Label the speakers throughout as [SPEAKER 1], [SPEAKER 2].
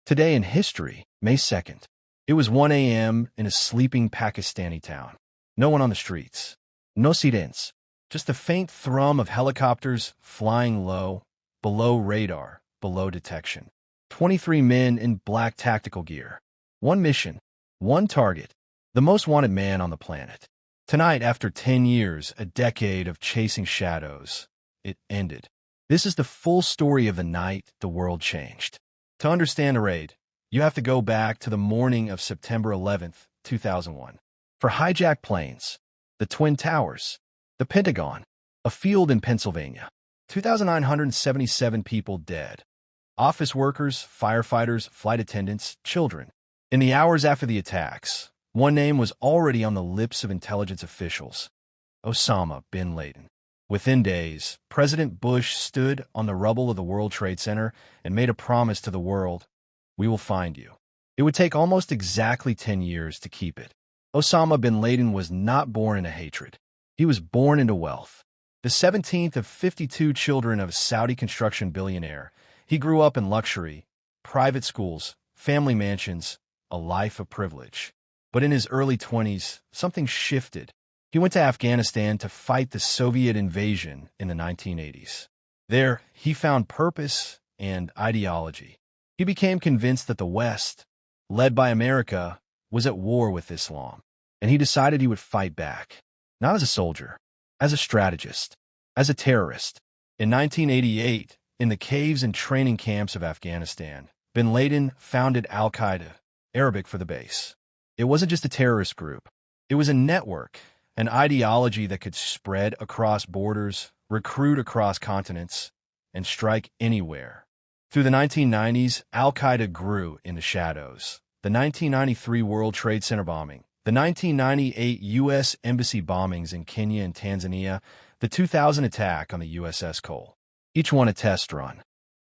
[SPEAKER 1] Today in history, May 2nd. It was 1 a.m. in a sleeping Pakistani town. No one on the streets. No sirens. Just the faint thrum of helicopters flying low, below radar, below detection. 23 men in black tactical gear. One mission. One target. The most wanted man on the planet. Tonight, after 10 years, a decade of chasing shadows, it ended. This is the full story of the night the world changed. To understand a raid, you have to go back to the morning of September 11th, 2001. For hijacked planes, the Twin Towers, the Pentagon, a field in Pennsylvania. 2,977 people dead. Office workers, firefighters, flight attendants, children. In the hours after the attacks, one name was already on the lips of intelligence officials: Osama bin Laden. Within days, President Bush stood on the rubble of the World Trade Center and made a promise to the world: "We will find you." It would take almost exactly 10 years to keep it. Osama bin Laden was not born into hatred. He was born into wealth. The 17th of 52 children of a Saudi construction billionaire, he grew up in luxury, private schools, family mansions, a life of privilege. But in his early 20s, something shifted. He went to Afghanistan to fight the Soviet invasion in the 1980s. There, he found purpose and ideology. He became convinced that the West, led by America, was at war with Islam, and he decided he would fight back. Not as a soldier, as a strategist, as a terrorist. In 1988, in the caves and training camps of Afghanistan, bin Laden founded Al-Qaeda, Arabic for the base. It wasn't just a terrorist group. It was a network, an ideology that could spread across borders, recruit across continents, and strike anywhere. Through the 1990s, Al-Qaeda grew in the shadows. The 1993 World Trade Center bombing, the 1998 U.S. Embassy bombings in Kenya and Tanzania, the 2000 attack on the USS Cole. Each one a test run.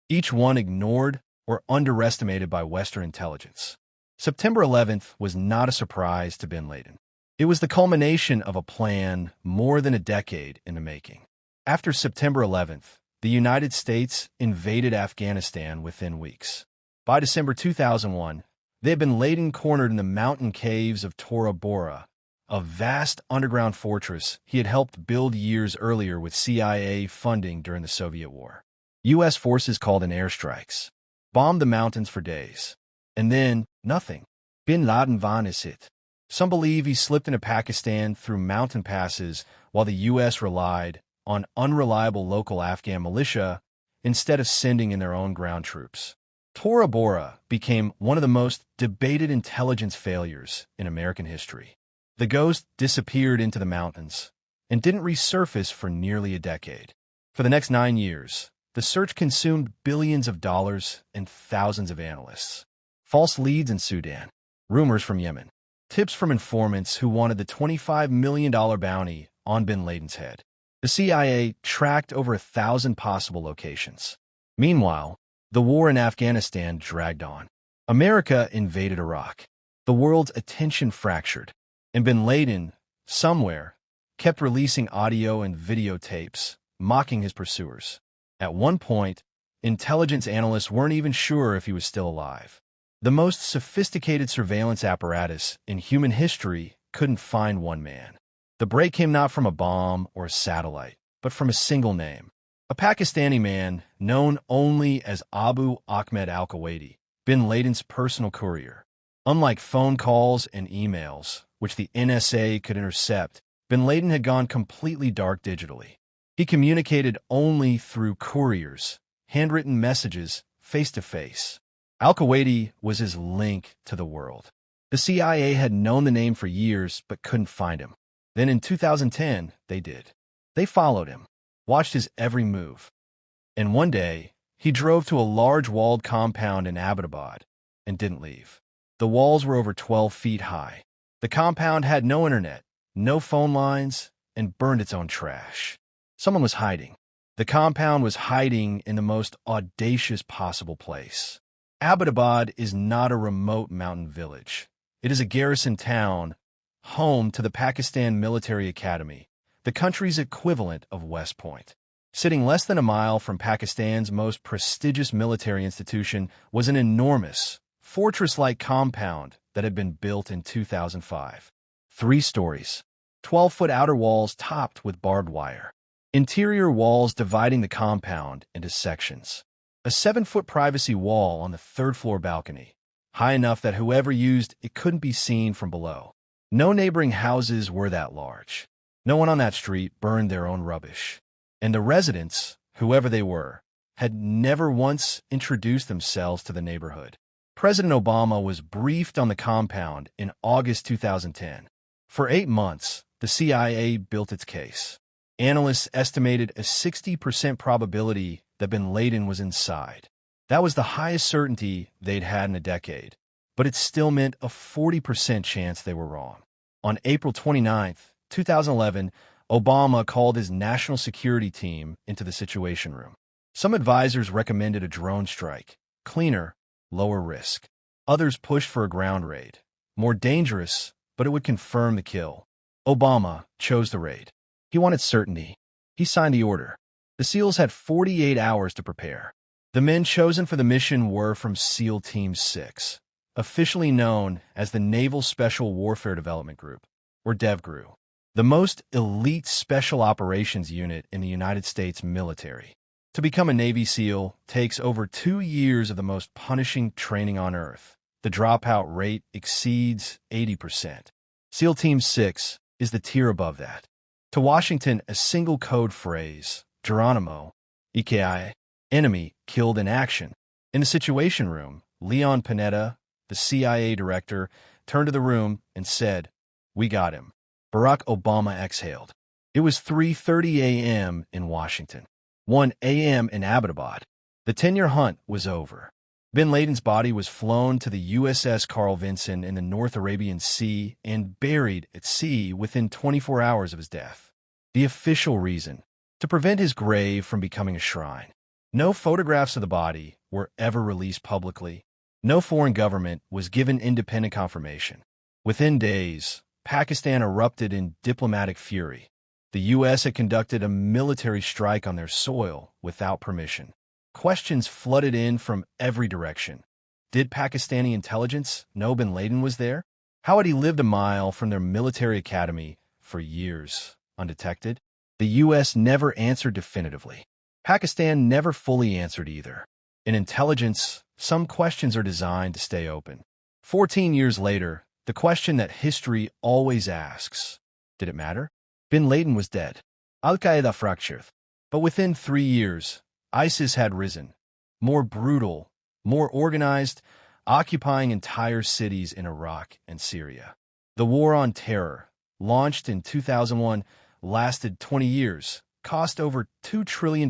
[SPEAKER 1] Each one ignored or underestimated by Western intelligence. September 11th was not a surprise to bin Laden. It was the culmination of a plan more than a decade in the making. After September 11th, the United States invaded Afghanistan within weeks. By December 2001, they had bin Laden cornered in the mountain caves of Tora Bora, a vast underground fortress he had helped build years earlier with CIA funding during the Soviet War. U.S. forces called in airstrikes, bombed the mountains for days, and then nothing. Bin Laden vanished. Some believe he slipped into Pakistan through mountain passes while the U.S. relied on unreliable local Afghan militia instead of sending in their own ground troops. Tora Bora became one of the most debated intelligence failures in American history. The ghost disappeared into the mountains and didn't resurface for nearly a decade. For the next 9 years, the search consumed billions of dollars and thousands of analysts. False leads in Sudan, rumors from Yemen, tips from informants who wanted the $25 million bounty on bin Laden's head. The CIA tracked over 1,000 possible locations. Meanwhile, the war in Afghanistan dragged on. America invaded Iraq. The world's attention fractured, and bin Laden, somewhere, kept releasing audio and videotapes, mocking his pursuers. At one point, intelligence analysts weren't even sure if he was still alive. The most sophisticated surveillance apparatus in human history couldn't find one man. The break came not from a bomb or a satellite, but from a single name. A Pakistani man known only as Abu Ahmed al-Qaeda, bin Laden's personal courier. Unlike phone calls and emails, which the NSA could intercept, bin Laden had gone completely dark digitally. He communicated only through couriers, handwritten messages, face-to-face. Al-Qaeda was his link to the world. The CIA had known the name for years but couldn't find him. Then in 2010, they did. They followed him, watched his every move. And one day, he drove to a large walled compound in Abbottabad and didn't leave. The walls were over 12 feet high. The compound had no internet, no phone lines, and burned its own trash. Someone was hiding. The compound was hiding in the most audacious possible place. Abbottabad is not a remote mountain village. It is a garrison town, home to the Pakistan Military Academy, the country's equivalent of West Point. Sitting less than a mile from Pakistan's most prestigious military institution was an enormous, fortress-like compound that had been built in 2005. 3 stories, 12-foot outer walls topped with barbed wire. Interior walls dividing the compound into sections. A 7-foot privacy wall on the 3rd-floor balcony, high enough that whoever used it couldn't be seen from below. No neighboring houses were that large. No one on that street burned their own rubbish. And the residents, whoever they were, had never once introduced themselves to the neighborhood. President Obama was briefed on the compound in August 2010. For 8 months, the CIA built its case. Analysts estimated a 60% probability that bin Laden was inside. That was the highest certainty they'd had in a decade, but it still meant a 40% chance they were wrong. On April 29, 2011, Obama called his national security team into the Situation Room. Some advisors recommended a drone strike, cleaner, lower risk. Others pushed for a ground raid, more dangerous, but it would confirm the kill. Obama chose the raid. He wanted certainty. He signed the order. The SEALs had 48 hours to prepare. The men chosen for the mission were from SEAL Team 6, officially known as the Naval Special Warfare Development Group, or DevGRU, the most elite special operations unit in the United States military. To become a Navy SEAL takes over 2 years of the most punishing training on Earth. The dropout rate exceeds 80%. SEAL Team 6 is the tier above that. To Washington, a single code phrase, Geronimo, EKI, enemy killed in action. In the Situation Room, Leon Panetta, the CIA director, turned to the room and said, "We got him." Barack Obama exhaled. It was 3:30 a.m. in Washington, 1 a.m. in Abbottabad. The 10-year hunt was over. Bin Laden's body was flown to the USS Carl Vinson in the North Arabian Sea and buried at sea within 24 hours of his death. The official reason: to prevent his grave from becoming a shrine. No photographs of the body were ever released publicly. No foreign government was given independent confirmation. Within days, Pakistan erupted in diplomatic fury. The U.S. had conducted a military strike on their soil without permission. Questions flooded in from every direction. Did Pakistani intelligence know bin Laden was there? How had he lived a mile from their military academy for years, undetected? The U.S. never answered definitively. Pakistan never fully answered either. In intelligence, some questions are designed to stay open. 14 years later, the question that history always asks: did it matter? Bin Laden was dead. Al-Qaeda fractured. But within 3 years, ISIS had risen. More brutal, more organized, occupying entire cities in Iraq and Syria. The War on Terror, launched in 2001, lasted 20 years, cost over $2 trillion,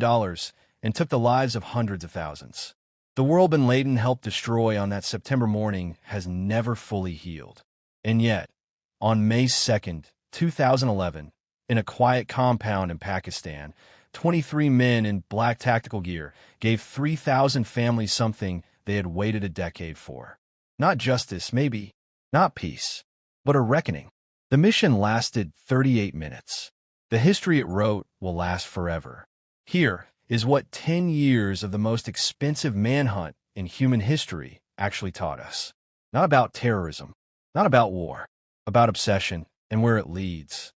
[SPEAKER 1] and took the lives of hundreds of thousands. The world bin Laden helped destroy on that September morning has never fully healed. And yet, on May 2nd, 2011, in a quiet compound in Pakistan, 23 men in black tactical gear gave 3,000 families something they had waited a decade for. Not justice, maybe, not peace, but a reckoning. The mission lasted 38 minutes. The history it wrote will last forever. Here is what 10 years of the most expensive manhunt in human history actually taught us. Not about terrorism, not about war, about obsession and where it leads.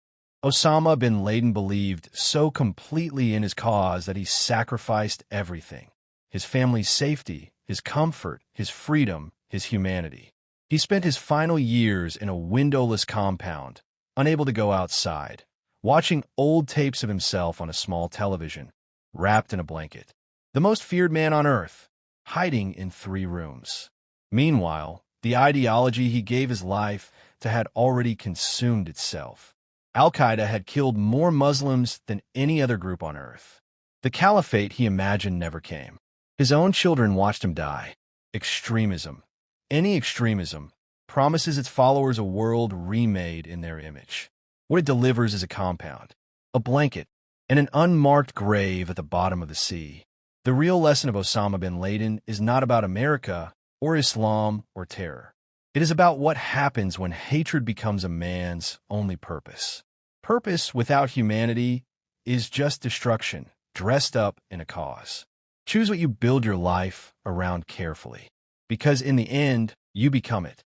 [SPEAKER 1] Osama bin Laden believed so completely in his cause that he sacrificed everything: his family's safety, his comfort, his freedom, his humanity. He spent his final years in a windowless compound, unable to go outside, watching old tapes of himself on a small television, wrapped in a blanket. The most feared man on earth, hiding in 3 rooms. Meanwhile, the ideology he gave his life to had already consumed itself. Al-Qaeda had killed more Muslims than any other group on earth. The caliphate he imagined never came. His own children watched him die. Extremism, any extremism, promises its followers a world remade in their image. What it delivers is a compound, a blanket, and an unmarked grave at the bottom of the sea. The real lesson of Osama bin Laden is not about America or Islam or terror. It is about what happens when hatred becomes a man's only purpose. Purpose without humanity is just destruction, dressed up in a cause. Choose what you build your life around carefully, because in the end, You become it.